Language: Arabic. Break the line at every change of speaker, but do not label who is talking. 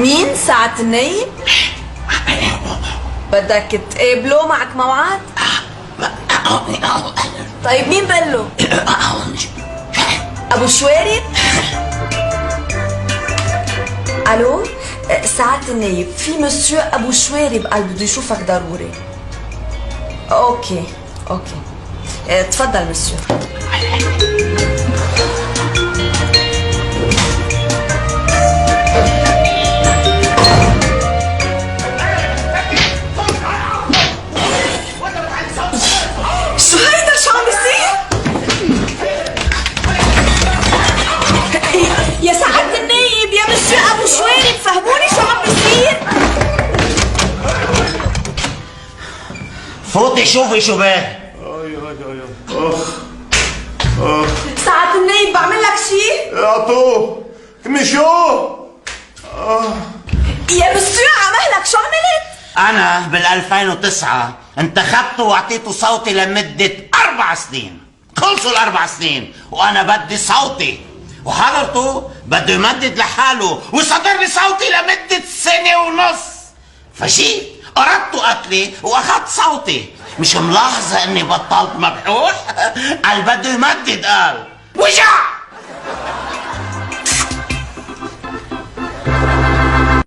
مين ساعة النايب؟ بدك تقابله؟ معك موعد؟ طيب مين بقله؟ ابو شوارب؟ الو سعادة النايب، في مسيو ابو شوارب قال بده يشوفك ضروري. اوكي تفضل مسيو. شو هيدا شو عم بيصير؟ يا سعادة النايب يا مسيو ابو شوارب فهموني شو عم بيصير؟
فوتي شوفي شو بيه.
سعادة النايب بعمل لك شيء؟
يا طو مشو
يا مسيو عمهلك شو عملت؟
أنا بال 2009 انتخبته واعطيته صوتي لمدة 4 سنين. خلصوا ال4 سنين وأنا بدي صوتي، وحضرته بده يمدد لحاله وصدر لي صوتي لمدة 1.5 سنة. فجيت أردت قتلي وأخذت صوتي. مش ملاحظة إني بطلت مبحوح؟ قال بده يمدد، قال وجع